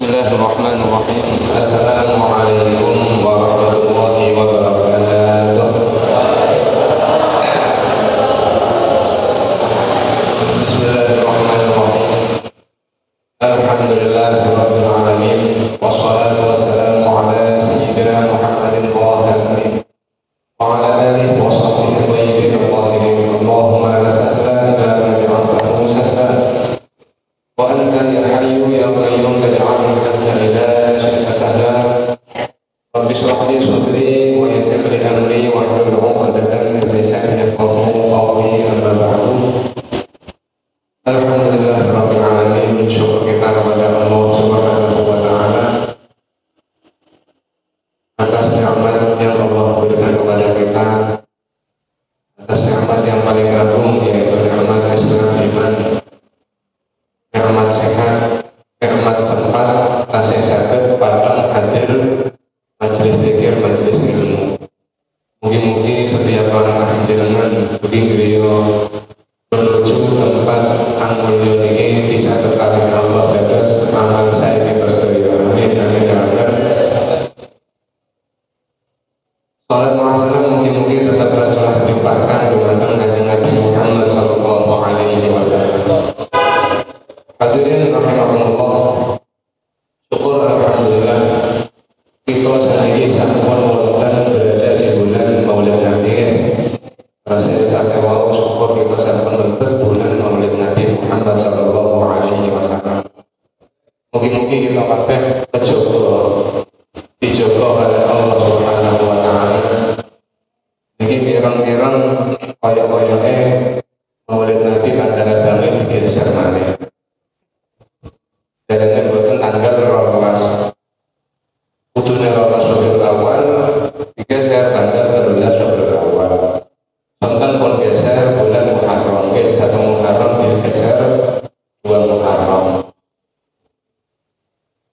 Bismillahirrahmanirrahim. Assalamualaikum warahmatullahi wabarakatuh. Bismillahirrahmanirrahim. Alhamdulillahirabbil alamin. Wassalatu wassalamu ala sayyidina Muhammadin thahiril amin. Wa ala alihi wa sahbihi thayyibin tahirin. Allahumma la sahla illa ma ja'altahu sahla. Wa anta ya hayyu ya qayyum taj'alul hazna ila syai'in sahla. Rabbi shrah li sadri wa yassir li amri wa hlul 'uqdatam min lisani yafqahu qawli. Amma ba'du. Alhamdulillahirabbil alamin. Syukur kita kepada Allah Subhanahu wa taala atas nikmat yang Allah berikan kepada kita, atas nikmat yang paling agung, yaitu nikmat Islam, iman, nikmat sehat, nikmat sempat tasih saged padang hadir majelis zikir, majelis ilmu. Mugi-mugi setiap langkah jenengan ugi griya menuju tempat angulya niki dicatet kaliyan Allah dados amal saya kita sedaya. Amin amin ya rabbal alamin. Salat masalah mugi-mugi tetap tercurah limpahkan dumateng Kanjeng Nabi Muhammad sallallahu alaihi wasallam. Hadirin rahimakumullah. Syukur alhamdulillah kita saniki sampun wonten berada di bulan Maulid Nabi. Rasa istimewa syukur kita sampun mlebet bulan Maulid Nabi Muhammad sallallahu alaihi wasallam. Mugi-mugi kita kabeh dijogo oleh Allah Subhanahu wa taala. Niki mireng-mireng kaya-kayane Maulid Nabi tanggal banget digeser maneh. Jarene boten tanggal 12. Kudune 12 Rabiul Awal digeser tanggal 13 Rabiul Awal. Sonten pun geser bulan Muharram, ke 1 Muharram digeser 2 Muharram.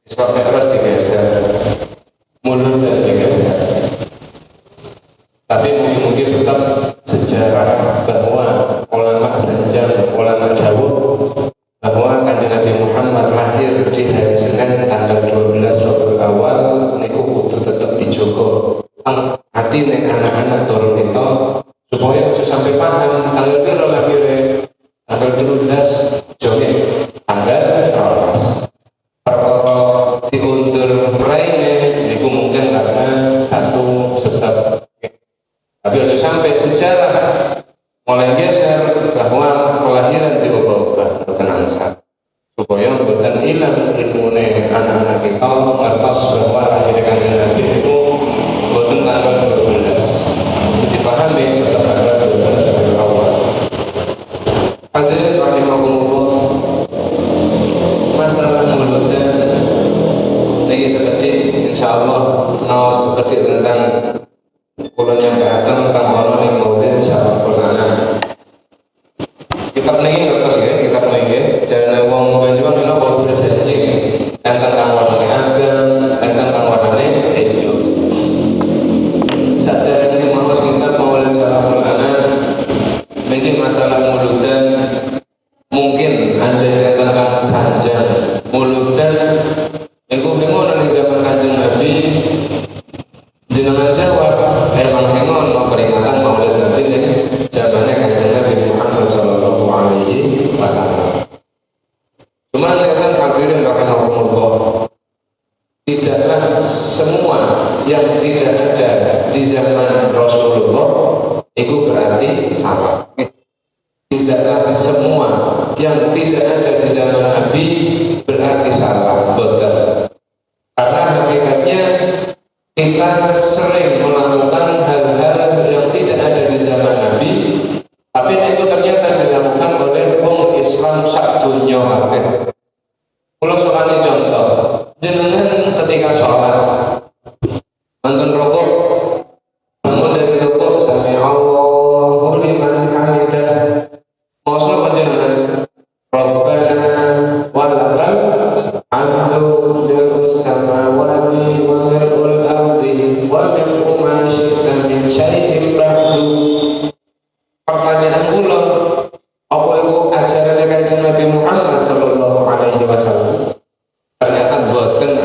Isra Mi'raj digeser, Maulud digeser. Tapi mungkin tetap sejarah bahwa ulama sanjang, ulama dawuh bahwa Kanjeng Nabi Muhammad lahir di hari Senin tanggal 12 Rabiul Awal niku kudu tetep dijogo hati nek anak-anak turun itu supaya aja sampai paham tanggal piro lahirnya tanggal 13 joge tanggal 12 perkara diundur raine niku mungkin karena satu sebab. Tapi aja sampai sejarah mulai geser bahwa kelahiran diubah-ubah bukan ansat supaya bukan hilang ilmune anak-anak kita ngertos bahwa lahir Kanjeng Nabi itu bukan tanggal 12 dipahami tetap ada 12 dari awal. Hadirin rahimakumullah, masalah mulutnya ini seketik insyaallah mau seketik tentang kulanya datang tentang orang yang maulid syaraful anak. Kitab niki ngertos ya, kitab niki jarane wong Banyuwangi napa berjanji enten kang warnane abang, enten kang warnane ijo. Saderenge maos kitab maulid syaraful anak niki masalah muludan mungkin ada enten kang sanjang muludan iku hengon ning zaman Kanjeng Nabi jenengan jawab emang hengon mau peringatan maulid Nabi ning zamannya Kanjeng Nabi Muhammad sallallahu alaihi wasallam. Cuman kan hadirin rahimahumullah, tidaklah semua yang tidak ada di zaman Rasulullah itu berarti salah. Tidaklah semua yang tidak ada di zaman Nabi berarti salah. Betul. Karena hakikatnya kita sering melakukan hal-hal yang tidak ada di zaman Nabi, tapi itu ternyata dilakukan oleh orang Islam sak dunya kabeh. Kula sokane contoh, jenengan ketika sholat nonton rukuk, bangun dari rukuk sami Allahu liman hamidah, maksud panjenengan Rabbana walakal hamdu mil'us samawati wa mil'ul ardi wa mil'u ma syi'ta min syai'in ba'du. Pertanyaan kula, apa itu ajaran Kanjeng Nabi Muhammad sallallahu alaihi wasallam? Ternyata boten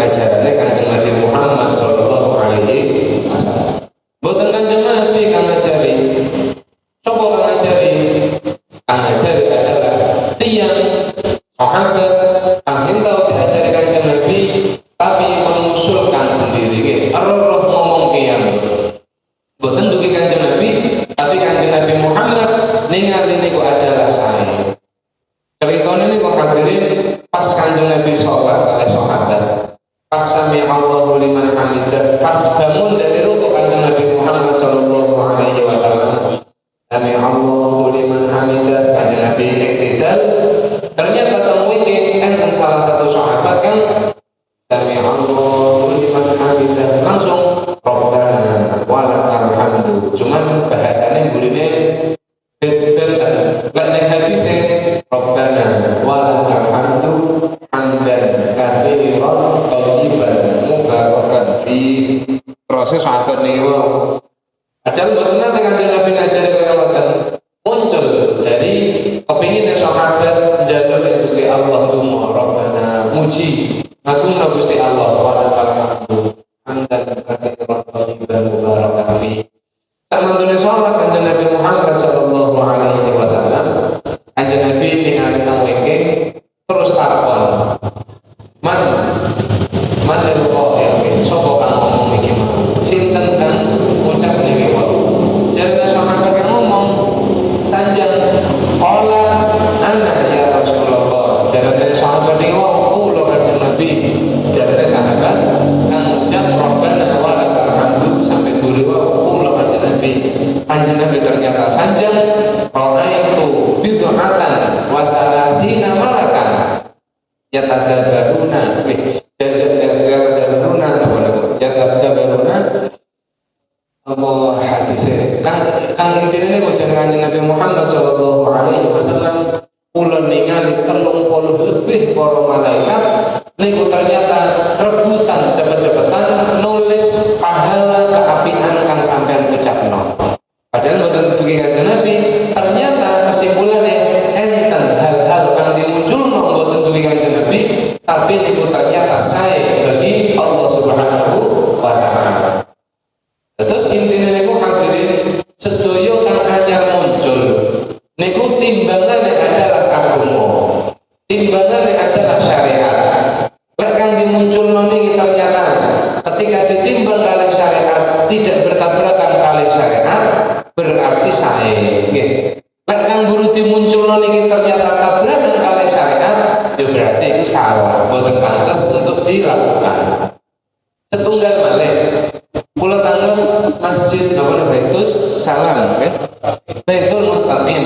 sahabat nih wow. Padahal mboten nate Kanjeng Nabi ngajari kaya ngoten. Muncul dari kepinginnya sahabat njaluk Gusti Allah tumo Rabbana muji ngagungna Gusti Allah wa lakal hamdu hamdan katsiran thayyiban mubarakan fi. Sakmantune salat Kanjeng Nabi Muhammad sallallahu alaihi wasallam. Kanjeng Nabi ningali nang weke terus takon. Man lho kok ya sapa kang ngomong iki mau? Sinten kang ucap niki wae? Jarene sahabat yang ngomong sanjang olah anak ya Rasulullah. Jarene sahabat iki kula Kanjeng Nabi. Jarene sahabat kang ucap Rabbana wa lakal hamdu sampai guru kula Kanjeng Nabi. Kanjeng Nabi ternyata sanjang ra'aitu bid'atan wa salasina malakan yatadabaruna Allah hadisnya kang intine niku jenenge Nabi Muhammad sallallahu alaihi wasallam kula ningali 30 lebih para malaikat niku ternyata rebutan cepet-cepetan nulis pahala keapian kang sampean ucapno. Padahal mboten dugi Kanjeng Nabi, ternyata kesimpulannya enten hal-hal kang dimunculno mboten dugi Kanjeng Nabi, tapi niku ternyata sae bagi Allah Subhanahu wa taala. Terus intinya niku hadirin sedaya kang anyar muncul niku timbangane adalah agama, timbangane adalah syariat. Lek kang dimunculno niki ternyata ketika ditimbang kali syariat tidak bertabrakan kali syariat berarti sae nggih. Lek kang buru dimunculno niki ternyata tabrakan kali syariat ya berarti itu salah, boten pantas untuk dilakukan. Setunggal malih kula tangun masjid apa Baitul Salam nggih. Baitul Mustaqim.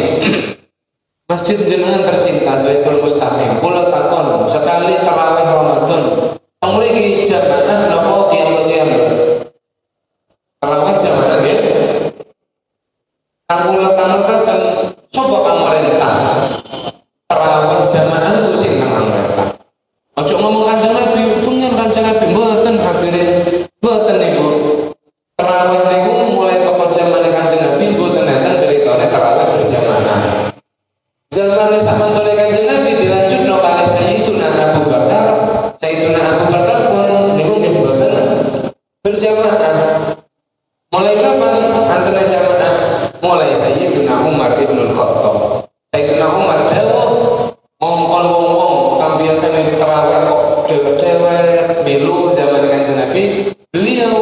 Masjid jenengan tercinta Baitul Mustaqim. Kula takon sekali tarawih Ramadan mriki jamaah napa qiyam-qiyam? Tarawih jamaah nggih. Kula tangun coba kang merintah. Tarawih jamaah niku sinten kang merintah? Ojo ngomong Kanjeng Nabi, punya Kanjeng Nabi mboten hadirin. Mboten niku. Tarawih niku mulai toko zaman Kanjeng Nabi mboten enten ceritane tarawih berjamaah. Zamane samantune Kanjeng Nabi dilanjutno kalih Sayyiduna Abu Bakar. Sayyiduna Abu Bakar pun niku nggih mboten berjamaah. Mulai kapan antene jamaah? Mulai Sayyiduna Umar Ibnul Khattab. Sayyiduna Umar dawuh ngongkon wong-wong kang biasane tarawih kok dewek-dewek milu zaman Kanjeng Nabi. Beliau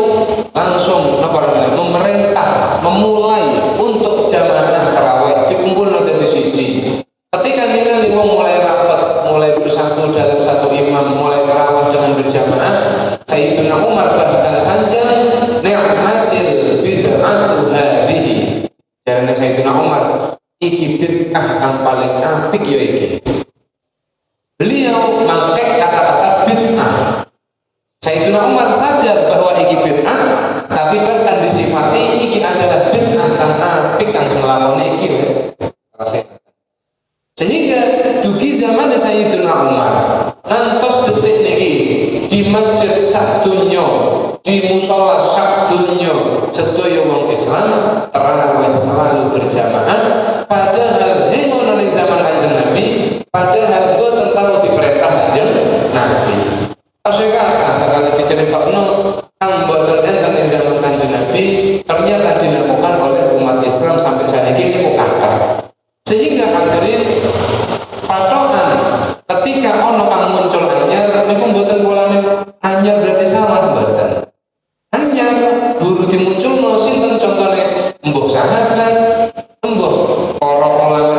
langsung memerintah memulai untuk jamaah tarawih dikumpulno dadi siji. Ketika ningali wong mulai rapat, mulai bersatu dalam satu imam, mulai tarawih dengan berjamaah, Sayyidina Umar bahkan sanjang ni'matil bid'atu hadhihi. Jarane Sayyidina Umar, iki bid'ah kang paling apik ya iki. Beliau memakai kata-kata bid'ah. Sayyidina Umar sadar bahwa iki bid'ah, tapi bahkan disifati iki adalah bid'ah kang apik kang nglakoni iki wis. Sehingga dugi zaman Sayyidina Umar ngantos detik niki di masjid sak donya, di musala sak donya sedaya wong Islam tarawih selalu berjamaah, padahal hengono ning zaman Kanjeng Nabi, padahal boten tau diperintah Kanjeng Nabi. Sekali diceritakno kang boten enten ing zaman Kanjeng Nabi ternyata dilakukan oleh umat Islam sampai saat ini niku kathah. Sehingga hadirin patokan ketika ono kang muncul anyar niku mboten polane anyar berarti salah mboten. Anyar guru dimunculno sinten contone mbuh sahabat, mbuh para ulama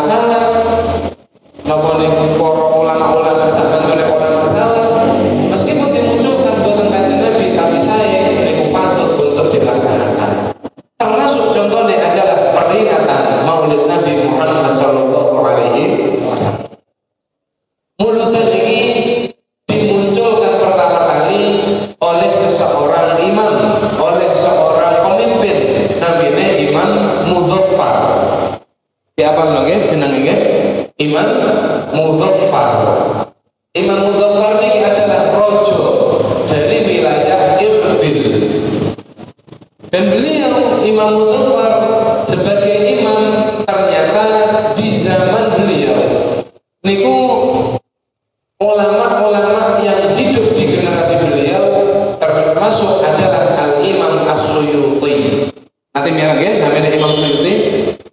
Dan beliau Imam Mudzaffar sebagai imam ternyata di zaman beliau niku ulama-ulama yang hidup di generasi beliau termasuk adalah Al-Imam As-Suyuti. Nanti mirip ya namanya Imam Suyuti.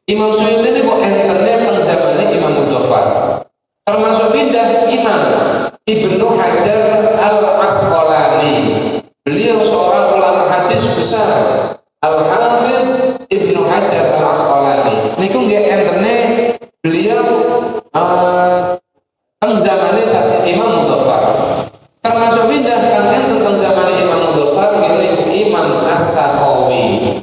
Imam Suyuti ini kok internet teng zamane Imam Mudzaffar. Termasuk pindah Imam Ibnu Hajar Al-Asqalani. Beliau seorang ulama hadis besar, Al-Hafiz Ibnu Hajar Al-Asqalani. Niku nggih internet beliau teng zamane Imam Mudzaffar. Termasuk pindah kang enten teng zamane Imam Mudzaffar nggih Imam As-Sakhawi.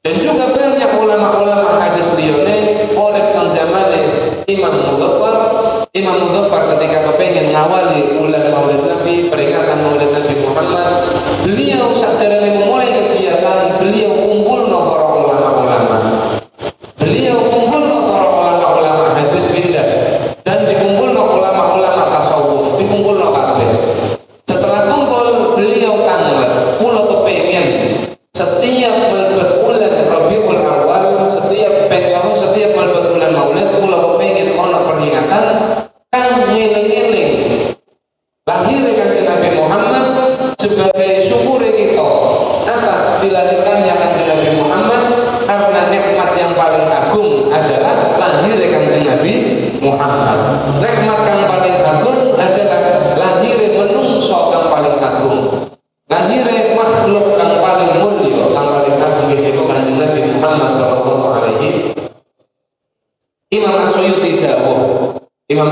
Dan juga banyak ulama-ulama hadis liyane urip teng zamane Imam Mudzaffar. Imam Mudzaffar ketika kepengen ngawali bulan Maulid Nabi, peringatan Maulid Nabi Muhammad, beliau sakderenge memulai kegiatan, beliau kumpul para ulama-ulama. Beliau kumpul para ulama-ulama hadis pindah dan dikumpul ulama-ulama tasawuf, dikumpul kabeh. Setelah kumpul, beliau tanglet, kula kepengen setiap melebet bulan Rabiul Awal, setiap melebet bulan Maulid, kula kepengen ana peringatan kang ngeling-eling lahir Kanjeng Nabi Muhammad sebagai syukur kita atas dilahirkannya Kanjeng Nabi Muhammad, karena nikmat yang paling agung adalah lahir Kanjeng Nabi Muhammad. Nikmat yang paling agung adalah lahir menungso yang paling agung, lahir makhluk yang paling mulia, yang paling agung itu Kanjeng Nabi Muhammad sallallahu alaihi wasallam. Imam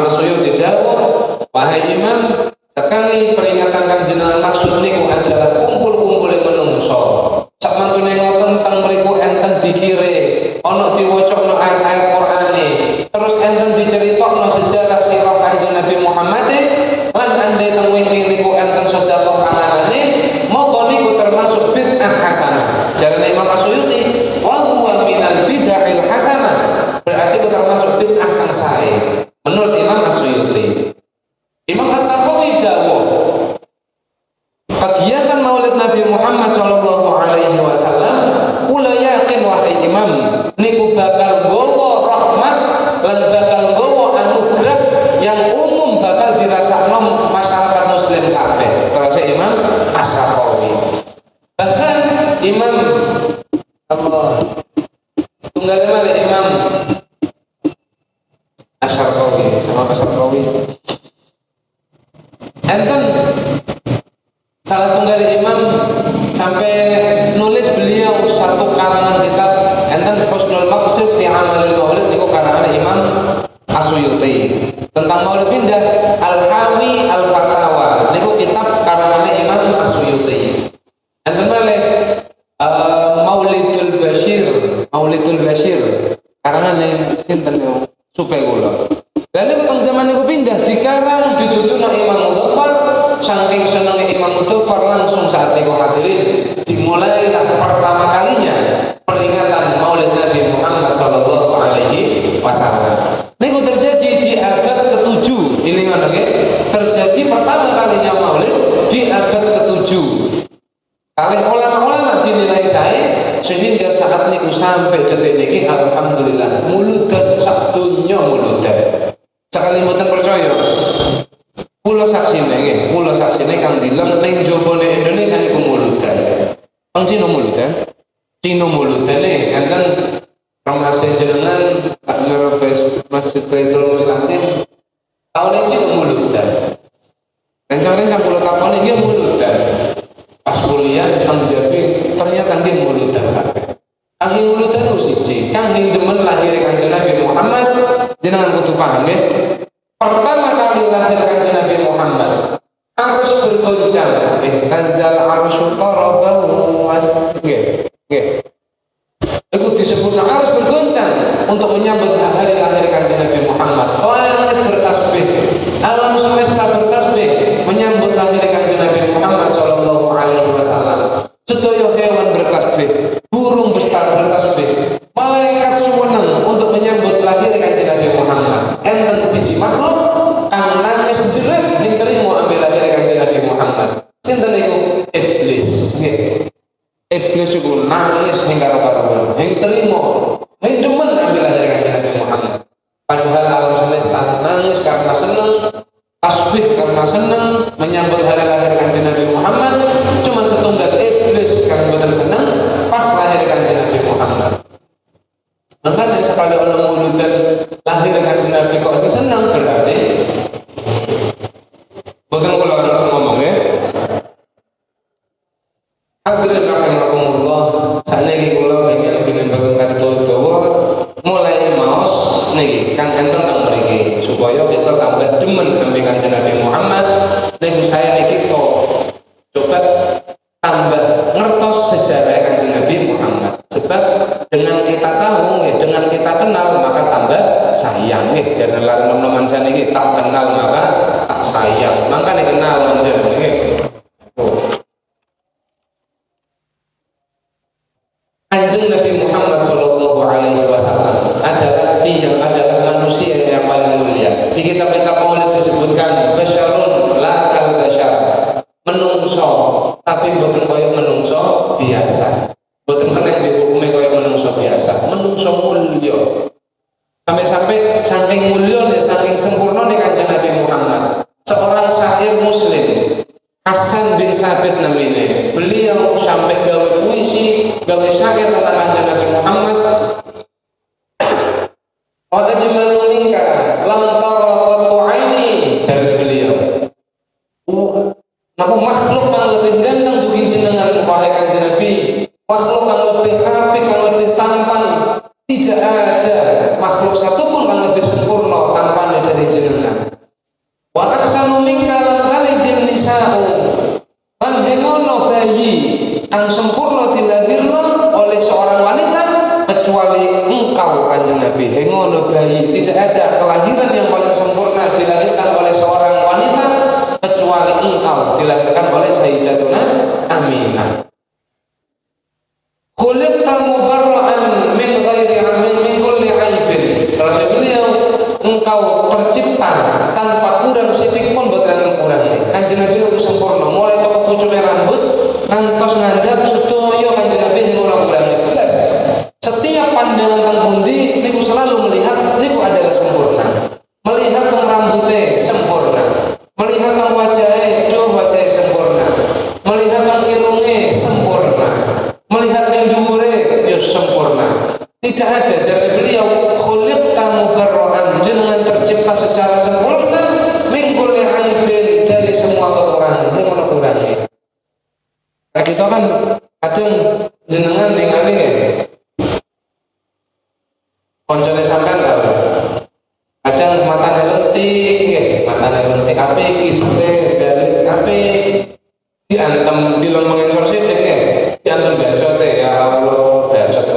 As-Suyuti dawuh, wahai Imam, sekali peringatan kanjenengan maksud niku adalah kumpul-kumpul menungso. Sak mantune ngoten teng mriku enten dikire, ana diwacana ayat-ayat Qur'ane, terus enten diceritokno sejarah sirah Kanjeng Nabi Muhammad lan andai teng wingi niku enten sedekah panganane, moko niku termasuk bid'ah hasanah. Jarane Imam As-Suyuti, wa huwa minal bid'ahil hasanah. Berarti itu termasuk bid'ah kang sae. Menurut Imam As-Suyuti. Imam As-Sakhawi dawuh, kegiatan Maulid Nabi Muhammad sallallahu alaihi wasallam kula yakin wahai Imam niku bakal nggawa rahmat lan bakal nggawa anugerah yang umum bakal dirasakno masyarakat muslim kabeh. Terus Imam As-Sakhawi. Bahkan Imam setunggal mana Imam Asy-Syarqawi sama Asy-Syarqawi. Enten salah setunggal imam sampai nulis beliau satu karangan kitab enten Husnul Maqsid fi Amalil Maulid niku karangan Imam As-Suyuti. Tentang Maulid pindah Al-Hawi Al-Fatawa niku kitab karangan Imam As-Suyuti. Enten malih Maulidul Bashir karangan sinten yo supaya kula. Lalu teng zaman niku pindah dikarang dituturno Imam Mudzaffar, saking senenge Imam Mudzaffar langsung saat niku hadirin dimulailah pertama kalinya peringatan Maulid Nabi Muhammad sallallahu alaihi wasallam. Niku terjadi di abad ke-7. Ini ngono nggih. Terjadi pertama kalinya Maulid di abad ke-7. Kalih ulama-ulama dinilai sae sehingga saat niku sampai detik niki alhamdulillah muludan sak donya muludan. Sekali mboten percaya. Kula saksine nggih, kula saksine kang dilem ning jobone Indonesia niku muludan. Teng Cina muludan. Cina muludane enten ramase jenengan tak ngerebes Masjid Baitul Mustaqim. Taune Cina muludan. Rencana kula takoni nggih muludan. Pas kuliah teng Jambi ternyata nggih muludan kabeh. Kang muludan niku siji, kang demen lahir Kanjeng Nabi Muhammad jenengan kudu paham nggih. Pertama kali lahir Kanjeng Nabi Muhammad, arus bergoncang, tazal arsy tarabahu nggih. Itu disebut arus bergoncang untuk menyambut hari lahir Kanjeng Nabi Muhammad. Langit bertasbih, alam semesta bertasbih menyambut lahir Kanjeng Nabi Muhammad sallallahu alaihi wasallam. Sedaya hewan bertasbih, burung bertasbih, malaikat suweneng untuk menyambut lahir Kanjeng Nabi Muhammad. Enten siji makhluk kang nangis jerit diterima ambil lahir Kanjeng Nabi Muhammad. Sinten niku? Iblis. Nggih. Iblis iku nangis nangis hingga karuan, hing terima, hing demen ambil lahir kanjeng Nabi Muhammad. Padahal alam semesta nangis karena senang, tasbih karena senang menyambut hari lahir kanjeng Nabi Muhammad. Cuman setunggal iblis karena betul senang pas lahir kanjeng Nabi Muhammad. Makanya sekali orang muludan lahir kanjeng Nabi kok senang, berarti bukan kalau langsung ngomong ya. Hadirin rahimakumullah, sakniki kula pengen binimbaken kartu dawa mulai maos niki kang enten teng mriki supaya kita tambah demen ambil kanjeng Nabi Muhammad. Niku saya niki coba tambah ngertos sejarah kanjeng Nabi Muhammad. Sebab dengan kita tahu nggih, dengan kita kenal maka tambah sayang nggih. Jangan larang teman-teman saniki tak kenal maka tak sayang. Mangkane kenal manjer nggih. Kanjeng Nabi Muhammad Shallallahu Alaihi Wasallam adalah manusia yang paling mulia. Di kitab-kitab Maulid disebutkan basyarun la kal basyar, menungso tapi mboten koyo menungso biasa. Mboten kena dihukumi koyo menungso biasa. Menungso mulia. Sampai saking mulia dan saking sempurna nih kanjeng Nabi Muhammad. Seorang syair Muslim Hasan bin Sabit namanya. Beliau sampai gawe puisi, gawe syair tentang kanjeng Nabi Muhammad. Wa ajmalu minka lam tara qattu aini, jare beliau. Napa makhluk kang lebih ganteng dugi jenengan wahai kanjeng Nabi. Makhluk kang lebih apik, kang lebih tampan, tidak ada makhluk satupun kang lebih sempurna tampane dari jenengan. Wa ahsanu minka lam talidin nisa'u, lan hengono bayi kang sempurna dilahirno oleh seorang wanita kecuali engkau kanjeng Nabi. Hengono bayi, tidak ada kelahiran yang paling sempurna dilahirkan oleh seorang wanita kecuali engkau dilahirkan oleh Sayyidatuna Aminah. Khuliqta mubarra'an min ghairi min kulli aibin. Kata beliau, engkau tercipta tanpa kurang sedikit pun boten enten kurange. Kanjeng Nabi itu sempurna, mulai toko pucuke rambut ngantos ngandhap sedaya kanjeng Nabi sing ora kurange blas. Setiap pandangan teng pundi niku selalu melihat niku adalah sempurna. Melihat teng rambute sempurna. Melihat teng wajahe, wajahe sempurna. Melihat teng irunge sempurna. Melihat ning dhuwure ya sempurna. Tidak ada, jare beliau khuliqta mubarra'an, jenengan tercipta secara sempurna min kulli aibin, dari semua kekurangan. Yang ono kurange. Nah, kita kan kadang jenengan ningali nggih. Koncone sampean ta. Kadang matane lentik nggih, matane lentik apik, idune balik apik. Diantem dilengmengen sithik nggih. Diantem bacote ya Allah, bacote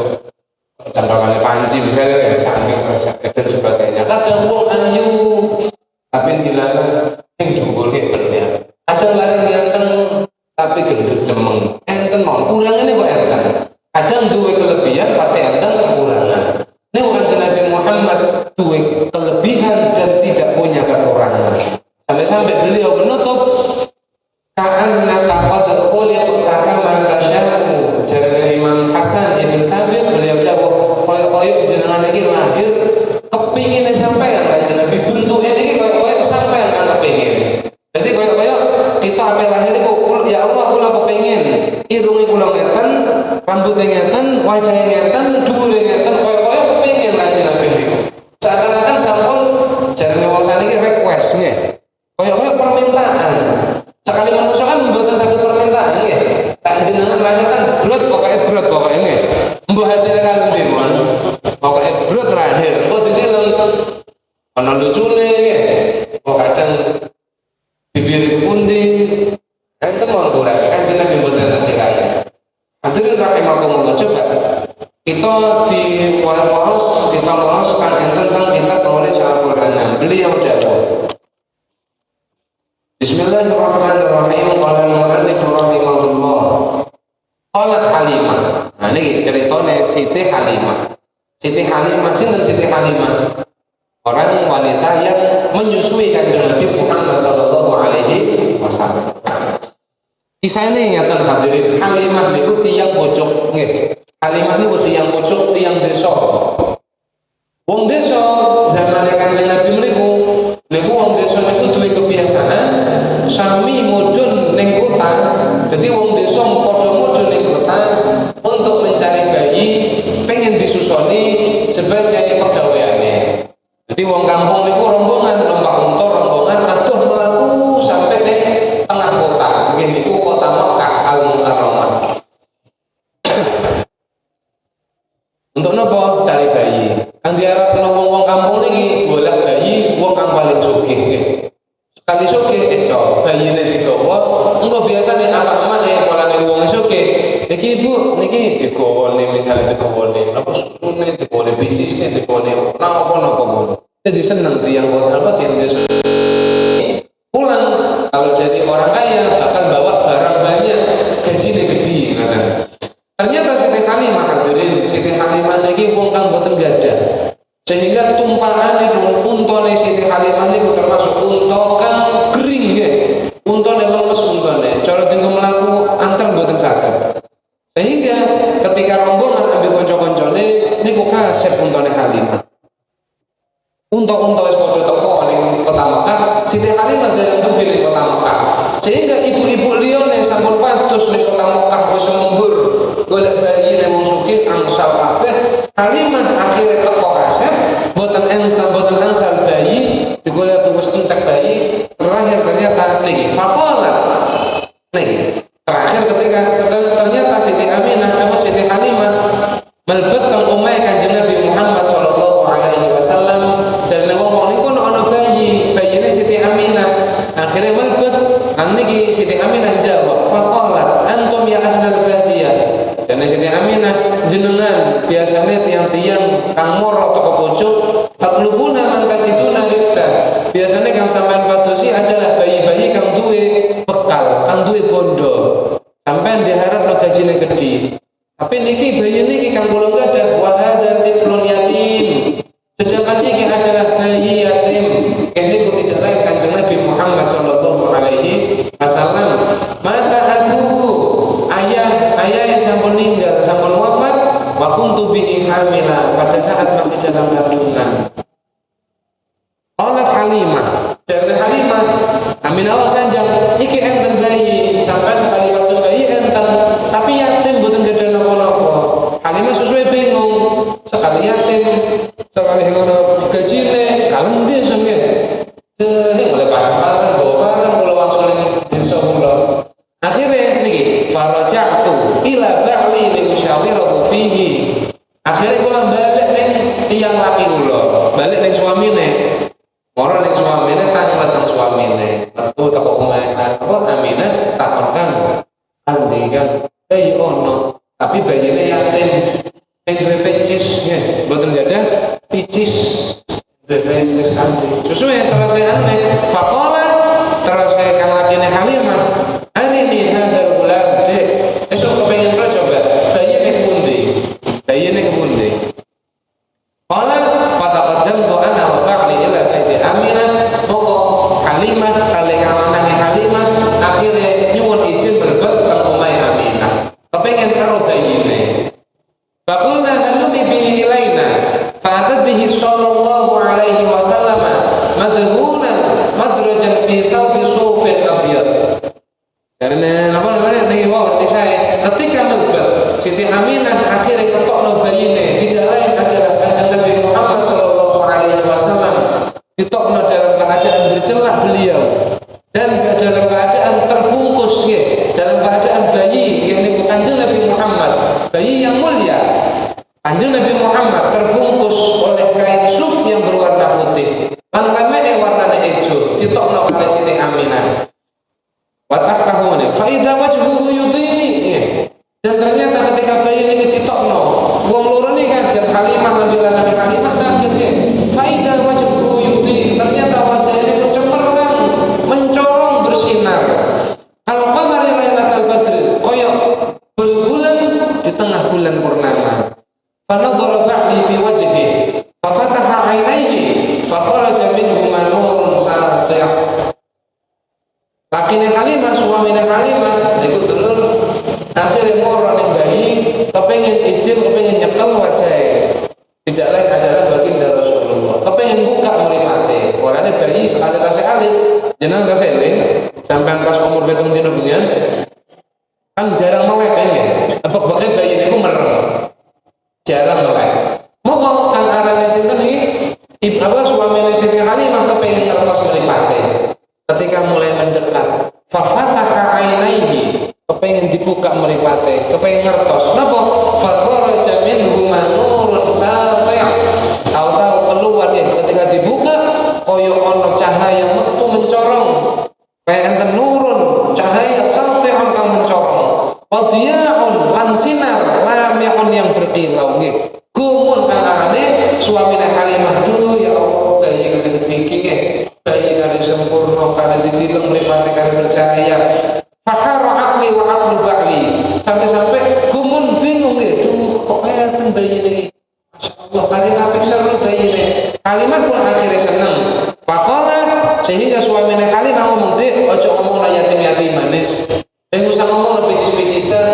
candangane panci misalnya ya, saking dan sebagainya. Kadang wong ayu tapi dilalah ning dhuwur nggih bener. Kadang lari ganteng tapi gendut cemeng. Enten mon kurangane kok enten. Kadang duwe kelebihan pasti enten kekurangan. Nek kanjeng Nabi Muhammad duwe kelebihan dan tidak punya kekurangan. Sampai-sampai beliau menutup ka'annaka qad khuliqta kama tasya'u. Jare Imam Hasan bin Sabit beliau jawab, koyo jenengan iki lahir kepingine sampean kanjeng Nabi, bentuke iki koyo sampean kan kepingin. Jadi koyo kita ape lahir iku ya Allah kula kepingin irunge kula ngeten, rambute ngeten, wajahe ngeten, dhuwure ngeten, koyo kepingin kanjeng Nabi niku. Seakan-akan sampun jarene wong saniki request nggih. Koyo permintaan. Sekali manusia kan mboten saged permintaan nggih. Tak jenengan lahir kan brot pokoke nggih. Mbah hasilnya kan ndi mon. Pokoke brot lahir. Kok dideleng ana lucune nggih. Kok kadang bibir pundi. Enten mon kurang kanjeng Nabi mboten nate. Hadirin rahimakumullah, coba kita di waros kan enten tentang kitab Maulid Syariful Anam. Beliau dawuh Bismillahirrahmanirrahim. Qala al-mu'allif rahimahullah. Qalat Halimah. Nah ini ceritanya Siti Halimah. Siti Halimah, sinten Siti Halimah? Orang wanita yang menyusui kanjeng Nabi Muhammad sallallahu alaihi wasallam. Kisah ini ngeten hadirin, Halimah niku tiyang pojok nggih. Halimah niku tiyang pucuk, tiyang desa. Wong desa zamane Kanjeng Nabi niku wong desa niku duwe kebiasaan sami mudhun ning kota. Dadi wong desa padha mudhun ning kota untuk mencari bayi pengen disusoni sebagai pegawaiane. Jadi wong kampung niku rombongan numpak unta, rombongan aduh mlaku sampai ning tengah kota. Nggih niku kota Mekah Al-Mukarramah. Untuk nopo? Cari bayi. Kang diarepno wong kampung niki golek bayi wong kang paling sugih nggih. Sekali sugih eco, bayine digawa, engko biasane anak-anak polane wong sugih. Iki Bu, niki digawane misale digawane napa susune, digawane picisé, digawane napa-napa ngono. Jadi seneng tiyang kota apa tiyang desa. Pulang kalau jadi orang kaya bakal bawa barang banyak, gajine gede katanya. Ternyata Siti Halimah hadirin, Siti Halimah niki wong kang boten gadah. Sehingga tumpahanipun untane Siti Halimah niku termasuk unta kang gering nggih. Untane lemes untane, cara dienggo mlaku anter boten saged. Sehingga ketika rombongan ambil kanca-kancane niku kasep untane Halimah. Unta-unta wis padha teko ning kota Mekah, Siti Halimah dereng dugi ning kota Mekah. Sehingga ibu-ibu liyane sampun pados ning kota Mekah wis lembur golek bayi ning wong sugih angsal kabeh. Halimah akhire teko kasep, boten angsal bayi, digolek wis entek bayi, terakhir ternyata niki faqalat. Niki terakhir ketika ternyata Siti Aminah apa Siti Halimah melebet teng omahe Kanjeng Nabi Muhammad sallallahu alaihi wasallam. Jarene wong niku ana bayi, bayine Siti Aminah. Akhirnya melebet, niki Siti Aminah jawab, faqalat antum ya ahlal badiyah. Jarene Siti Aminah, jenengan biasanya tiang-tiang kang moro toko pojok, tatlubuna man tajiduna rifta. Biasanya kang sampean padosi adalah bayi-bayi kang duwe bekal, kang duwe bondo. Sampean diharapno gajine gede. Tapi niki bayi niki kang kula gadah wa hadza tiflun yatim. Sedangkan ini adalah bayi yatim. Ini tidak lain Kanjeng Nabi Muhammad sallallahu alaihi wasallam. Mata aku ayah yang sampun meninggal, sampun wafat, wa kuntu bihi hamila pada saat masih dalam kandungan. Qalat Halimah, jadi Halimah, amin Allah sanjang, iki enten bayi, sampai sekali waktu bayi enten, tapi yatim boten gadah napa-napa. Halimah sesuai bingung, sekali yatim, sekali ngono gajine kaleng desa nggih. Oleh barang-barang bawa barang kula wangsul desa kula. Akhire niki faraja'tu ila ba'li li usyawirahu fihi. Akhire kula balik ning tiyang laki kula, balik ning suamine. Ora ning suamine tang suamine. Metu teko omahe apa Aminah takon kan. Andi kan bayi ono, tapi bayine yatim. Ning duwe picis nggih, mboten gadah picis. Duwe picis andi. Sesuai terus ane faqala terus kang lakine Halimah. Arini hadzal gulam dek. Esuk kepengin ora coba. Bayine kepundi? Bayine kepundi? Qala fataqaddamtu ana wa ba'li ila baiti Aminah. Moko Halimah kali kalanane Halimah akhire nyuwun izin berbet teng omahe Aminah. Kepengin karo bayine. Faqulna halumi bihi ilaina. Fa'atat bihi sallallahu alaihi wasallam madhunan madrajan fi sawbi sufin abyad. Karena apa namanya niki wau saya ketika melebet Siti Aminah akhirnya ketokno bayine tidak lain adalah Kanjeng Nabi Muhammad sallallahu alaihi wasallam ditokno dalam keadaan bercelah beliau dan dalam keadaan terbungkus ya, dalam keadaan bayi yakni Kanjeng Nabi Muhammad, bayi yang mulia. Kanjeng Nabi Muhammad terbungkus oleh kain suf yang berwarna putih. Lan lemene warnane ijo ditokno oleh Siti Aminah. Wa tahtahuna fa idza wajhuhu yudhi. Dan ternyata ketika bayi ini ditokno, wong loro niki kaget Halimah ngambilane Halimah kaget ya. Fa idza wajhuhu yudhi. Ternyata wajah ini pun cemerlang, mencorong bersinar. Al-qamari lailatul badr, koyok bulan di tengah bulan purnama. Fanadhara ba'li fi wajhihi fa fataha 'ainaihi fa kharaja minhu nurun sati'. Lakine Halimah, suamine Halimah niku dulur akhire moro ning bayi kepengin izin wajahnya tidak lain adalah baginda Rasulullah. Kepengen buka mripate. Orane bayi sekali tasih alit. Jenengan tasih eling sampean pas umur 7 dina bengian kan jarang melek ya. Apa bakal bayi niku merem. Jarang melek. Moko kang arane sinten iki suamine Siti Halimah kepengen ngertos mripate. Ketika mulai mendekat, fa fataha ainaihi, kepengen dibuka mripate, kepengen ngertos. Napa? Fa kharaja minhu nurun sati'. Tahu-tahu keluar ya ketika dibuka koyo ono cahaya metu mencorong. Kayak enten nurun, cahaya sati'un kang mencorong. Wa diya'un lan sinar lami'un yang berkilau nggih. Gumun kang arane suamine Halimah, duh ya Allah, bayi kali dibiki nggih. Bayi kali sempurna, kali ditileng mripate kali bercahaya. Fahara aqli wa aqlu ba'li. Sampai-sampai gumun bingung nggih, duh kok enten bayi niki. Masyaallah kali apik seru bayi niki. Halimah pun akhirnya seneng. Faqala sehingga suamine Halimah ngomong, "Dik, aja ngomong la yatim-yatim manis. Usah ngomong lebih picis-picisan.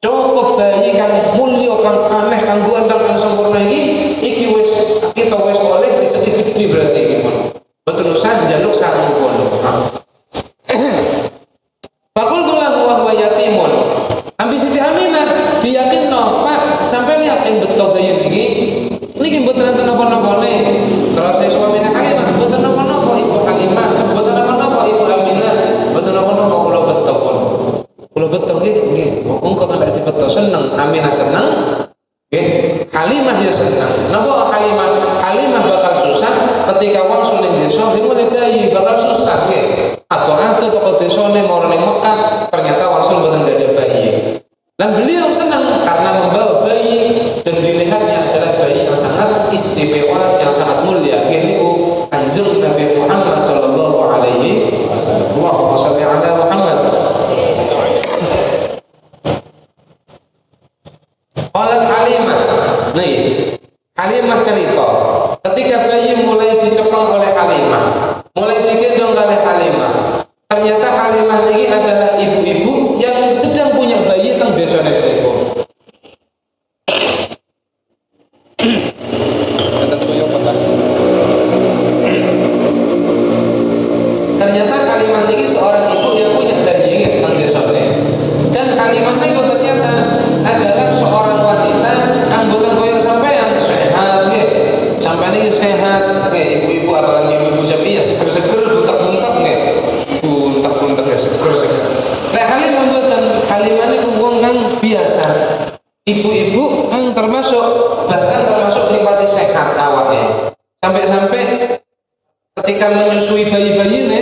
Cukup bayi kang mulya kang aneh kang ganteng kang sempurna iki wis kita wis oleh rezeki gede berarti iki mon. Mboten usah njaluk sarung kono." Fakul tulang wa huwa yatimun. Ambi Siti Aminah diyakinno, Pak, sampeyan yakin betul bayi niki mboten enten napa-napane. Terus suamine Halimah mboten napa-napa Ibu Halimah, mboten napa-napa Ibu Aminah, mboten napa-napa kula betul pun. Kula betul nggih, mongko nek dibeto seneng, Aminah seneng, nggih. Halimah ya seneng. Napa Halimah bakal susah ketika wong suling desa mulai bayi bakal susah nggih. Atau toko desane mau ning Mekah ternyata langsung mboten ada bayi. Dan beliau senang karena membawa bayi dan dilihatnya adalah bayi yang sangat istimewa, yang sangat mulia. Ini Kanjeng Nabi Muhammad sallallahu alaihi wasallam. Allahumma shalli ala Muhammad. Qalat Halimah. Nih, Halimah cerita, ketika bayi mulai dicepeng oleh Halimah, mulai digendong oleh Halimah. Ternyata Halimah ini adalah ibu-ibu yang sedang punya bayi teng desa niku. Ternyata Halimah ini seorang ibu yang punya bayi teng desa. Dan Halimah niku ternyata adalah seorang wanita kang boten koyo sampean sehat nggih. Sampeyan iki sehat nggih, ibu-ibu apalagi ibu-ibu japi ya seger-seger buntek-buntek nggih. Buntek-buntek ya seger-seger. Nek Halimah mboten, Halimah niku wong kang biasa. Ibu-ibu kang bahkan termasuk nikmati sehat awake. Sampai-sampai ketika menyusui bayi-bayine,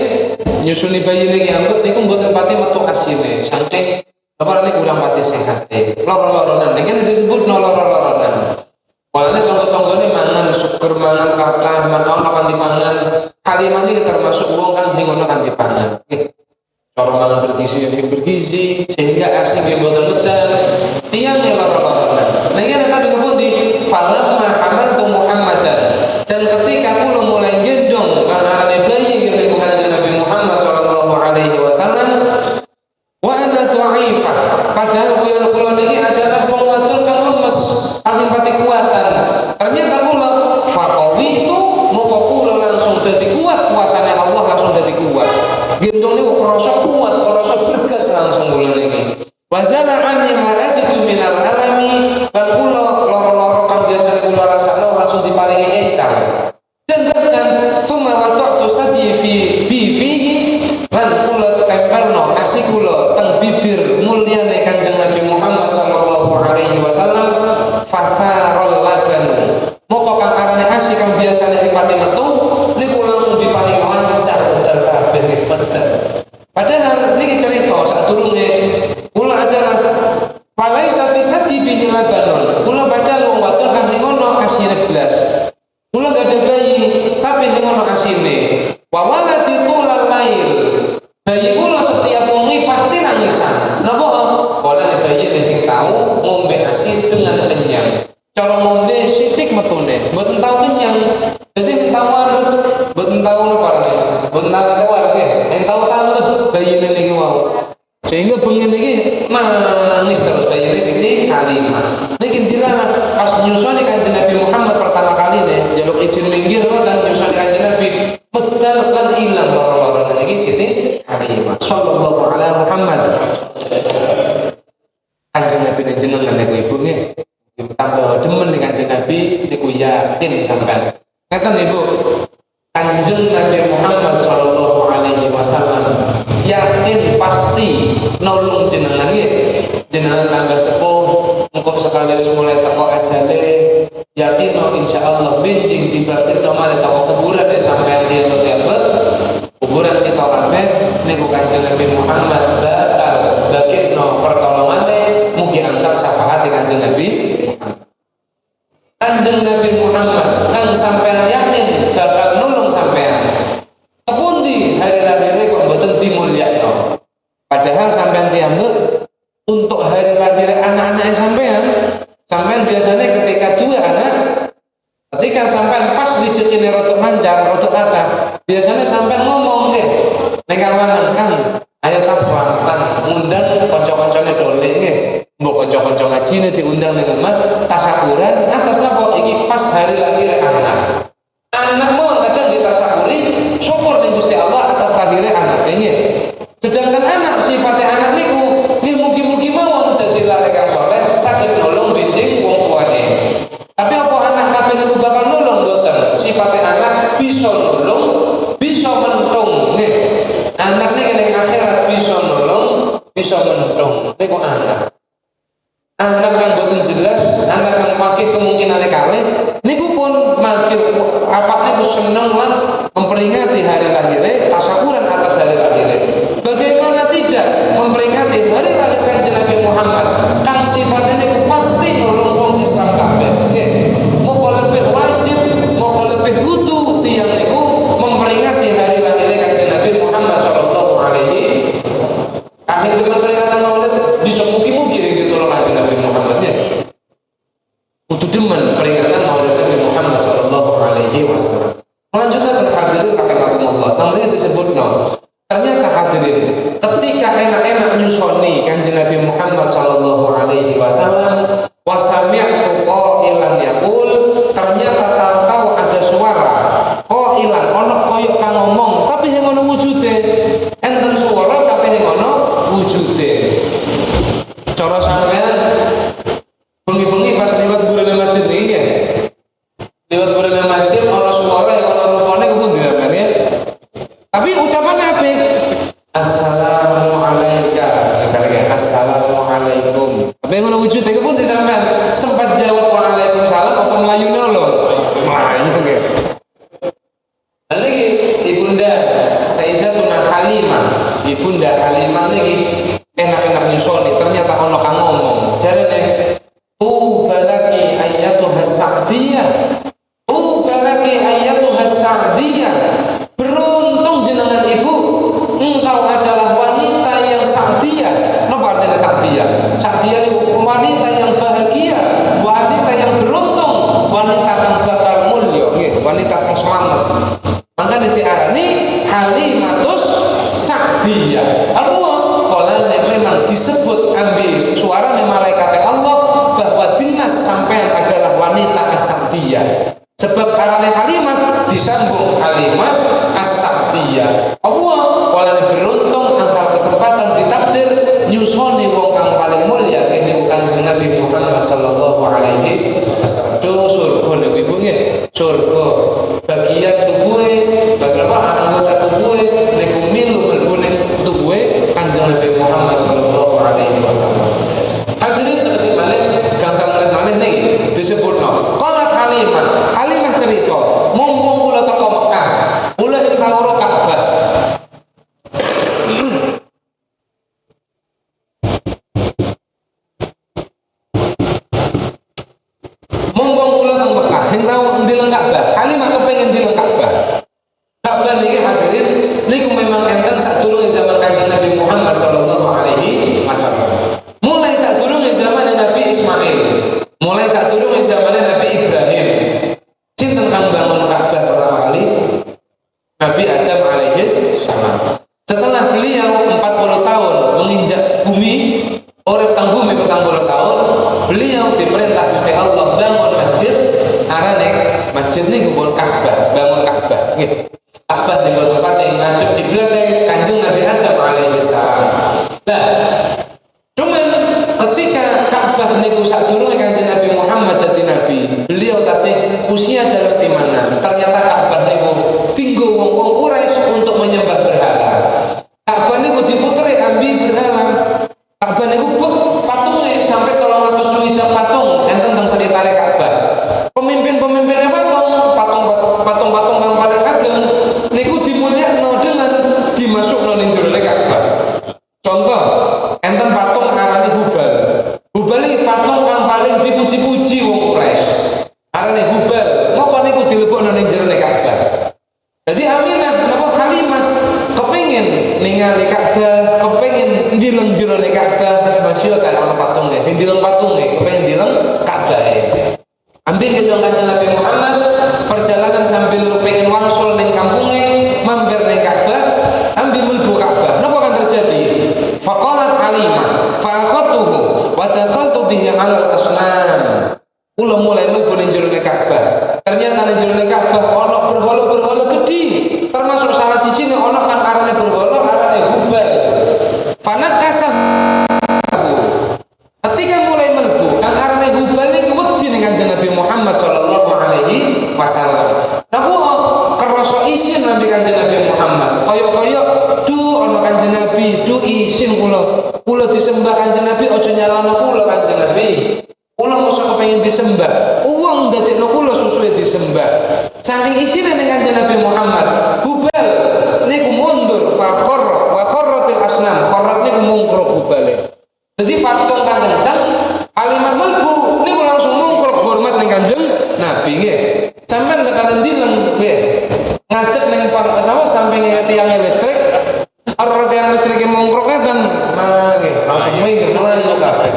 nyusuni bayine ki anggap niku mboten pati metu asine. Saking apa nek kurang pati sehat. Loro-loronan, niki disebut loro-loronan. Walane tonggo-tonggone mangan syukur mangan kathah, mangan kanthi pangan. Halimah iki termasuk wong kang ngono kanthi pangan. Nggih. Cara mangan bergizi sehingga asing nggih mboten medal. Tiyang loro-loronan. Niki nek kabeh kepundi? Falamma hamaltu Muhammadan. Dan ketika kula mulai gendong arane bayi niku Kanjeng Nabi Muhammad sallallahu alaihi wasallam, wa ana dha'ifah. Padahal kula niki adalah wong wadon kang lemes, kang pati kuatan. Ternyata kula faqawitu moko kula langsung dadi kuat, kuasane Allah langsung dadi kuat. Gendong niku krasa kuat, krasa bergas langsung kula niki. Wa zala anni ma ajidu minal alami, lan kula loro-loro kang biasane kula rasakno langsung diparingi ecal. Dan bahkan thumma wada'tu sadi fihi lan kula tempelno asih kula teng bibir mulyane Kanjeng Nabi Muhammad sallallahu alaihi wasallam fasarul laban. Moko kang arane asih kang biasane nikmati metu niku langsung diparingi lancar bedal kabeh nggih bedal. Padahal niki cerita sadurunge kula adalah falaisa fi sadi bihi labanon. Kula padahal wong wadon kang ngono asine blas. Kula gak ada bayi tapi ngono asine. Wa waladi tulal lail. Bayi kula setiap wengi pasti nangisan. Napa? Oleh bayi nek tahu ngombe ASI dengan kenyang. Cara ngombe sithik metune, mboten tau kenyang. Jadi tahu arep, mboten tau leparane. Mboten tau arep nggih. Yen tau talep bayine niki wau. Sehingga bengi niki nangis terus bayine Siti Halimah. Niki dilalah pas nyusoni Kanjeng Nabi Muhammad pertama kali nih jaluk izin minggir dan nyusoni Kanjeng Nabi medal lan ilang loro-loro niki Siti Halimah sallallahu alaihi Muhammad. Kanjeng Nabi jenengan niku ibu nggih tambah demen ning Kanjeng Nabi niku yakin sampean. Ngeten Ibu, Kanjeng Nabi Muhammad sallallahu alaihi wasallam yakin pasti nolong jenengan nggih. Jenengan tambah sepuh engko sekali wis mulai teko ajale yakin insyaallah benjing dibartekno malih teko kuburan nek sampean tiyambet kuburan kita kabeh niku Kanjeng Nabi Muhammad bakal bagekno pertolongane mugi angsal syafaat Kanjeng Nabi Muhammad. Kanjeng Nabi Muhammad kang sampean yakin bakal nulung sampean kepundi hari lahirnya kok mboten dimulyakno padahal sampean tiyambet untuk hari lahir anak-anak sampean biasanya ketika dua anak ketika sampean pas dicekine rotok mancar rotok kata biasanya sampean ngomong nggih nek kawanan Kang ayo tak selamatan ngundang kanca-kancane dole nggih mbok kanca-kanca ngajine diundang ning omah tasakuran atas napa iki pas hari lahir anak mohon kadang ditasakuri syukur ning Gusti Allah atas lahirnya anak nggih sedangkan anak sifatnya anak niku nggih mugi-mugi mawon dadi lare kang saleh saged nolong benjing wong tuane. Tapi apa anak kabeh niku bakal nolong mboten? Sifatnya anak bisa nolong, bisa mentung nggih. Anak niki ning akhirat bisa nolong, bisa mentung. Niku anak. Anak kang boten jelas, anak kang wakil kemungkinane kalih niku pun magih apa niku seneng lan memperingati hari lahirnya, tasakuran atas hari lahirnya. Bagaimana tidak memperingati hari lahir Kanjeng Nabi Muhammad kang sifatnya niku pasti nolong wong Islam kabeh nggih moko lebih wajib moko lebih kudu tiyang niku memperingati hari lahir Kanjeng Nabi Muhammad sallallahu alaihi wasallam. Akhir dengan peringatan Maulid bisa mugi-mugi gitu tolong Kanjeng Nabi Muhammad ya kudu demen peringatan Maulid Nabi Muhammad sallallahu alaihi wasallam. Melanjutkan hadirin rahimakumullah namanya disebutno ternyata hadirin ketika enak-enak nyusoni Kanjeng Nabi Muhammad sallallahu alaihi wasallam wasami'tu qailan yaqul ternyata tahu ada suara qailan ono koyok kang ngomong tapi yang ono wujude enten suara tapi yang ono wujude cara sampean bengi-bengi pas liwat burine masjid iki ya liwat burine masjid ono suara yang ono rupane kepundi sampean ya tapi ucapannya apa? Assalamualaikum. Misalnya assalamualaikum. Apa yang ngono wujud ke pun sampean sempat jawab waalaikumsalam apa melayune lho? Melayu nggih. Lagi Ibunda Sayyidatuna Halimah, Ibunda Halimah niki enak-enak nyusoni ternyata ono kang ngomong. Jarene balaki ayyatuha sa'diyah. Balaki ayyatuha sa'diyah. Beruntung jenengan ibu engkau adalah wanita yang sa'diyah. Napa artinya sa'diyah? Sa'diyah itu wanita yang bahagia, wanita yang beruntung, wanita yang bakal mulia nggih, wanita yang selamat. Maka diarani Halimatus Sa'diyah. Allah kalau memang disebut ambil suara malaikat Allah bahwa dinas sampean adalah wanita as-Sa'diyah. Sebab arane Halimah disambung Halimah as-Sa'diyah. Allah walane beruntung asal kesempatan ditakdir nyusoni wong kang paling mulia kene Kanjeng Nabi Muhammad sallallahu alaihi wasallam. Do surga niku ibu nggih, surga. Bagian tubuhe, beberapa anggota tubuhe niku milu mlebune tubuhe Kanjeng Nabi Muhammad sallallahu alaihi wasallam. Hadirin seketik malih gangsal menit malih niki disebutno. Qala Halimah cerita, mumpung kula teko Mekah, kula ing kawula Ka'bah. Mumpung kula teng Mekah, ing tau ndeleng Ka'bah, Halimah kepengin ndeleng Ka'bah. Ka'bah niki hadirin niku memang enten sadurunge zaman Kanjeng Nabi Muhammad sallallahu alaihi wasallam. Mulai sadurunge zaman Nabi Ismail, mulai sadurunge zaman Nabi Ibrahim. Sinten kang bangun Ka'bah pertama kali? Nabi Adam alaihi salam. Setelah beliau 40 tahun menginjak bumi, urip teng bumi 40 tahun, beliau diperintah Gusti Allah bangun masjid nggih. Ka'bah di tempat yang ngadep kiblat Kanjeng Nabi Adam alaihi salam. Nah, cuman ketika Ka'bah niku sadurunge Kanjeng Nabi Muhammad dadi nabi, beliau tasih usia dalam timanan. Ternyata Ka'bah niku tinggo wong-wong Quraisy untuk menyembah berhala. Ka'bah niku diputeri ambi berhala. Ka'bah niku patunge sampai 300 swidak patung enten teng sekitare Ka'bah. Pemimpin-pemimpinnya patung yang paling ageng niku dimulyakno dengan dimasukno ning jero Ka'bah. Contoh, enten patung arane Hubal. Hubal iki patung kang paling dipuji-puji wong Quraisy. Arane Hubal, moko niku dilebokno ning jero Ka'bah. Jadi Aminah napa Halimah kepengin ningali Ka'bah, kepengin ndileng jero Ka'bah, masya kan ana patunge. Ndileng patunge, kepengin ndileng Ka'bah. Ambil gendong Kanjeng Nabi Muhammad perjalanan sambil pengen wangsul ning kampunge, mampir ning Ka'bah, ambil mlebu Ka'bah. Napa kan terjadi? Faqalat Halimah, fa akhadtuhu wa dakhaltu bihi 'alal asnam. Kula mulai mlebu ning jero Ka'bah. Ternyata ning jero Ka'bah ana berhala-berhala gedhi. Termasuk salah sijine ana kang arane berhala arane Hubal. Fanakasah. Ketika mulai mlebu kang arane Hubal iki wedi ning Kanjeng Nabi Muhammad sallallahu alaihi wasallam. Napa kerasa isin Nabi Kanjeng Nabi Muhammad. Kaya-kaya ana Kanjeng Nabi, isin kula disembah Kanjeng Nabi, aja nyalano kula Kanjeng Nabi. Kula mosok kepengin disembah. Wong ndadekno kula susuhe disembah. Saking isine ning Kanjeng Nabi Muhammad, Hubal niku mundur fa kharra wa kharratil asnam. Kharrat niku mungkruk Hubale. Jadi patung kang kencang, Halimah mlebu niku langsung mungkruk hormat ning Kanjeng Nabi nggih. Sampeyan sekalian dileng nggih. Ngadeg ning sawah sampai ning tiang listrik. Ora tiang listrik mungkruk dan nggih langsung minggir melayu kabeh.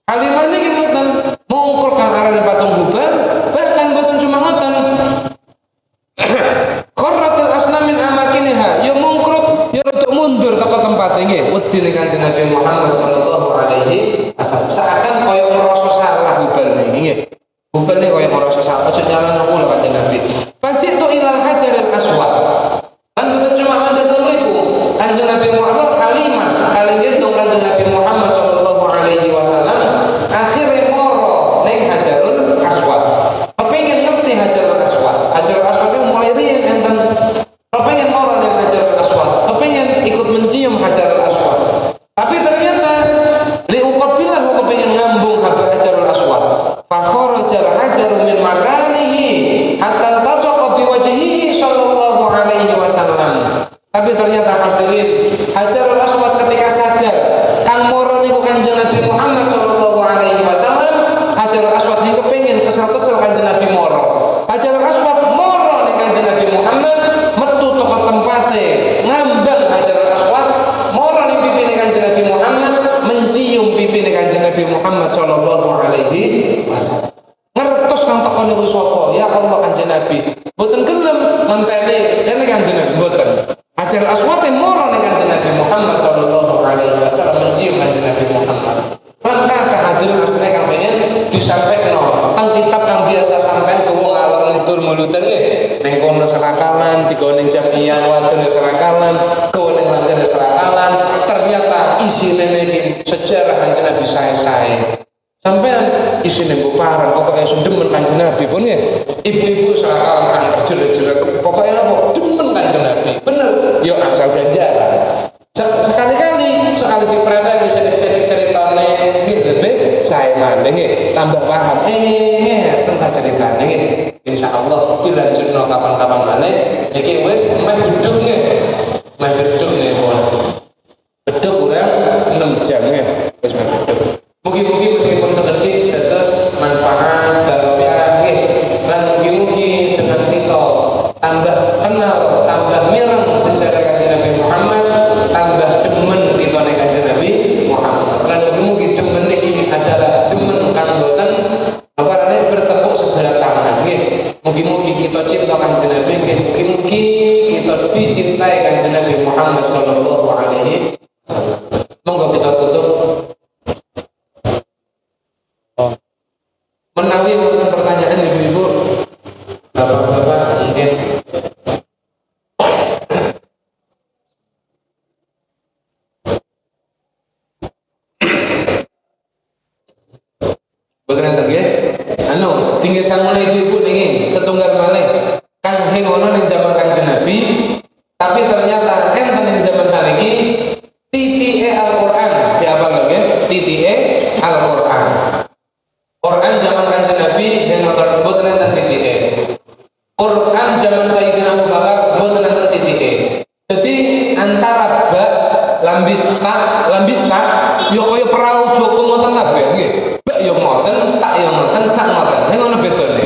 Halimah niki mboten mungkur kang arane patung Hubal, bahkan mboten cuma ngoten. Kharratul asnam min amakiniha, ya mungkruk, ya rada mundur teko tempate nggih. Wedi ning Kanjeng Nabi Muhammad sallallahu alaihi wasallam. Seakan kaya ngrasa salah Hubal niki nggih. Hubal niki kaya ngrasa salah, aja nyalano kula Kanjeng Nabi. Fajitu ilal hajaril aswad. Lan mboten cuma mandek mriku. Kanjeng Nabi Muhammad Halimah kalih dong Kanjeng Nabi Muhammad sallallahu alaihi wasallam akhirnya moro ning Hajarul Aswad. Kepengin ngerti Hajarul Aswad. Hajarul Aswad itu mulai riyen enten kepengin moro ning Hajarul Aswad. Kepengin ikut mencium Hajarul Aswad. Tapi ternyata li uqabilah kepengin ngambung Hajarul Aswad. Fa kharajal hajaru min makanihi hatta tasaqa bi wajhihi sallallahu alaihi wasallam. Tapi ternyata hadirin, Hajarul Aswad ketika sadar kang moro niku Kanjeng Nabi Muhammad sallallahu alaihi wasallam, Hajarul Aswad niku kepengin kesel-kesel Kanjeng Nabi moro. Hajarul Aswad moro ning Kanjeng Nabi Muhammad, metu teko tempate, ngambang Hajarul Aswad moro ning pipine Kanjeng Nabi Muhammad, mencium pipine Kanjeng Nabi Muhammad sallallahu alaihi wasallam. Ngertos kang teko niku sapa? Ya Allah Kanjeng Nabi. Mboten gelem ngenteni dene Kanjeng Nabi mboten. Hajarul Aswad moro ning Kanjeng Nabi Muhammad sallallahu alaihi wasallam mencium Kanjeng Nabi Muhammad. Lan kabeh hadirin asline kang pengen disampaikan tentang kitab yang biasa sampean ke wong alor ngidul mulutan nggih. Ning kono serakalan, digawe ning jamiah wadon serakalan, gawe ning langgar serakalan. Ternyata isine niki sejarah Kanjeng Nabi sae-sae. Sampean isine mbok parang pokoke demen Kanjeng Nabi pun nggih. Ibu-ibu serakalan kan terjerat-jerat. Pokoke apa demen Kanjeng Nabi. Bener, yo asal ganjaran. Sekali-kali diperhatikan sedikit ceritane nggih lebih saya maneh nggih tambah paham tentang ceritane nggih insyaallah dilanjutno kapan-kapan maneh iki wis meh bedug nggih bedug kurang 6 jam nggih wis meh bedug mugi-mugi meskipun sekedhik dados manfaat barokah nggih lan mugi-mugi dengan kita tambah kenal tambah mireng sejarah Kanjeng Nabi Muhammad tambah demen kita ning Kanjeng Nabi Muhammad. Lan mugi demen iki adalah demen kang boten apa arane bertepuk sebelah tangan nggih. Mugi-mugi kita cinta Kanjeng Nabi nggih. Mugi-mugi kita dicintai Kanjeng Nabi Muhammad sallallahu alaihi wasallam. Monggo kita tutup. Menawi wonten pertanyaan ibu-ibu, bapak-bapak mungkin tinggi sangun ibu-ibu nih setunggal malih kang hengono ning zaman Kanjeng Nabi, tapi ternyata enten ning zaman saniki titike Al-Qur'an diapal nggih, titike Al-Qur'an. Quran zaman Kanjeng Nabi dengan mboten enten titike. Quran zaman Sayyidina Abu Bakar mboten enten titike. Jadi antara ba lambit ta yo kaya perahu Joko ngoten kabeh nggih. Ba yo ngoten, tak yo ngoten, sak ngoten. Ngono bedone.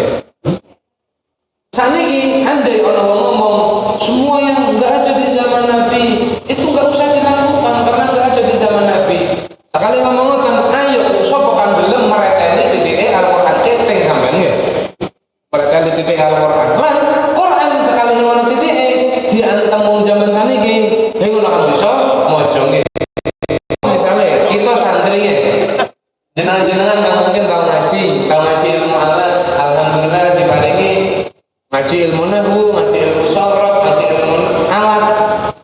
Saniki andai ana wong ngomong semua yang enggak ada di zaman Nabi itu enggak usah dilakukan karena enggak ada di zaman Nabi. Sekali ngomong ngoten, ayo sapa kang gelem mereteni titike Al-Qur'an ceteng sampean nggih. Mereteni titike Al-Qur'an. Lan Qur'an sekali ngono titike diantem wong zaman saniki, ngono kan bisa maca nggih. Misale kita santri nggih. Jenengan-jenengan kang mungkin tau ngaji ilmu alat, alhamdulillah diparingi ngaji ilmu nahwu, ngaji ilmu sorof, ngaji ilmu alat.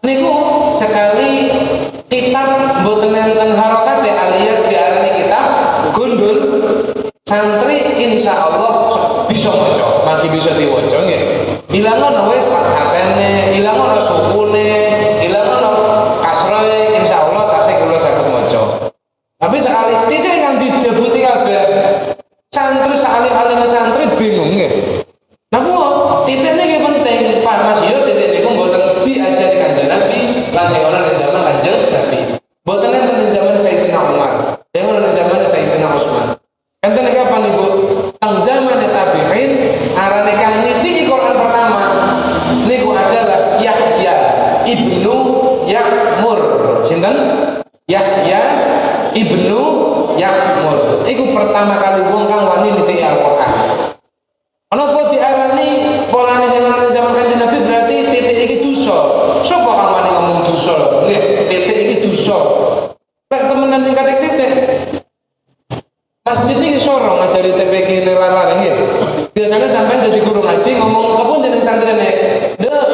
Niku sekali kitab mboten enten harokate alias diarani kitab gundul, santri insyaallah bisa maca, mangke bisa diwaca nggih. Ilangono wis pathatene, ilangono sukune, ilangono kasroe, insyaallah tasih kula saged maca. Tapi sekali titik yang dijabuti kabeh santri salim-alim santri bingung nggih. Napa titik niki penting, Pak Mas yo titik niku mboten diajari Kanjeng Nabi, lan ana ning zaman Kanjeng Nabi. Mboten enten ning zaman Sayyidina Umar, ana ning zaman Sayyidina Utsman. Enten iki apa niku? Tang zaman tabi'in arane kang nitiki Quran pertama niku adalah Yahya ibnu Ya'mur. Sinten? Yahya ibnu Ya'mur. Iku pertama kali wong kang wani nitiki Al-Qur'an. Ana diarani polane sing ana zaman Kanjeng Nabi berarti titik iki dosa. Sapa kang wani ngomong dosa? Nggih, titik iki dosa. Lek temenan sing kadek titik. Masjid iki soro ngajari TPK larang nggih. Biasanya sampean jadi guru ngaji ngomong kepun jeneng santrene. Nduk,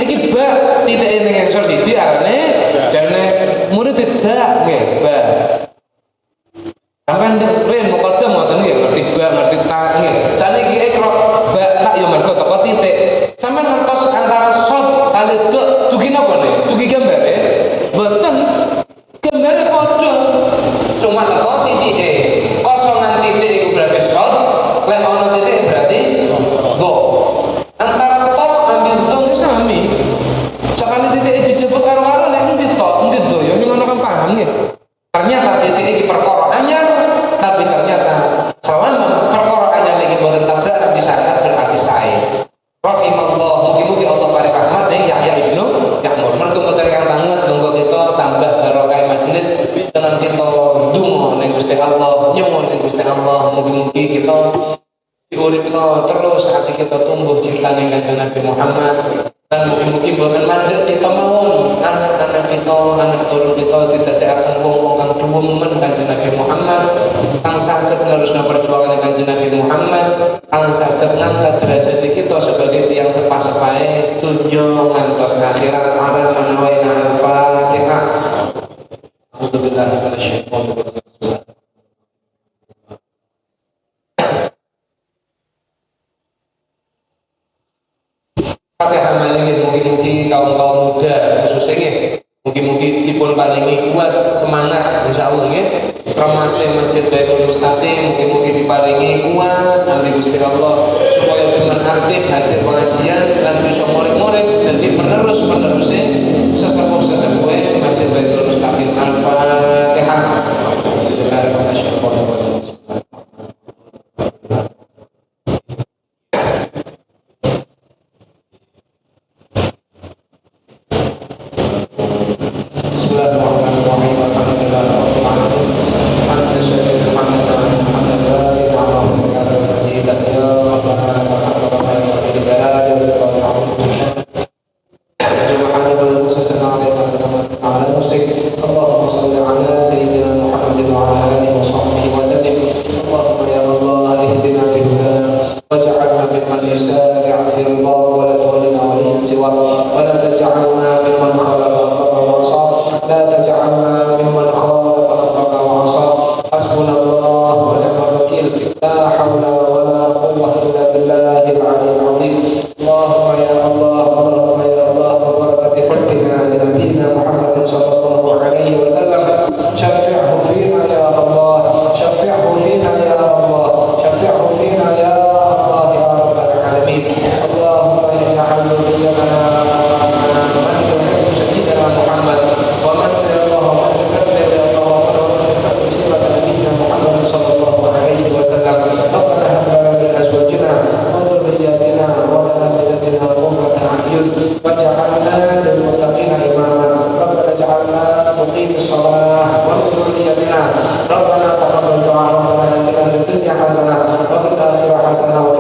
iki ba titik ning sor siji arane jane murid tidak nggih, ba. Sampeyan ren mukadam ngoten nggih, ngerti ba, ngerti ta nggih. Saniki ikra ba tak yo mergo teko titik. Sampeyan ngertos antara shot kali dek dugi napa nih? Dugi gambare? Mboten. Gambare padha. Cuma teko titike. Kosongan titik iku berarti shot, lek ana titik berarti go. Antara to ambil zon sami. Sakane titik dijebut karo-karo lek endi to, endi do yo ngono kan paham nggih. Ternyata titik iki perkara anyar, tapi ternyata selama perkara anyar iki boten tabrakan bisa berarti sae. Rahimallah, mugi-mugi Allah paring rahmat ning Yahya ibnu Ya'mur. Mergo mboten kang tanget monggo kita tambah barokah majelis dengan kita ndonga ning Gusti Allah, nyuwun ning Gusti Allah, mugi-mugi kita diuripno terus hati kita tumbuh cinta ning Kanjeng Nabi Muhammad. Dan mungkin boten mandek kita mawon anak-anak kita, anak turun kita didadekaken wong-wong kang duwemen Kanjeng Nabi Muhammad, kang saged nerusna perjuangan Kanjeng Nabi Muhammad, kang saged ngangkat derajat kita sebagai tiyang sepah-sepahe dunya ngantos akhirat. Ala manawaina al-Fatihah. A'udzubillahi minasyaitonir rajim. Fatihah malih mugi-mugi kaum-kaum muda khususnya nggih. Mugi-mugi dipun paringi kuat semangat insyaallah nggih. Remase Masjid Baitul Mustaqim mugi-mugi diparingi kuat ambi Gusti Allah supaya demen aktif hadir pengajian dan bisa murid-murid dadi penerus-peneruse sesepuh-sesepuhe Masjid Baitul Mustaqim. Al-Fatihah. Bismillahirrahmanirrahim. Alhamdulillahirabbil alamin. Hamdan syakir hamdan hamdan wa Allahumma katsir masjidan ya rabbana lakal hamdu wa lakal jalal wa subhanallahi wa sallallahu Allahumma shalli ala sayyidina Muhammadin wa ala alihi wa sahbihi wa sallim. Allahumma ya Allah ihdina bihudaka waj'alna mimman yusari'u fi ridha wa la tawallina waliyan siwa wa la taj'alna mimman khalafa لا تجعلنا ممن خالف أمرك وعصى. حسبنا الله ونعم الوكيل. لا حول ولا قوة Hasanah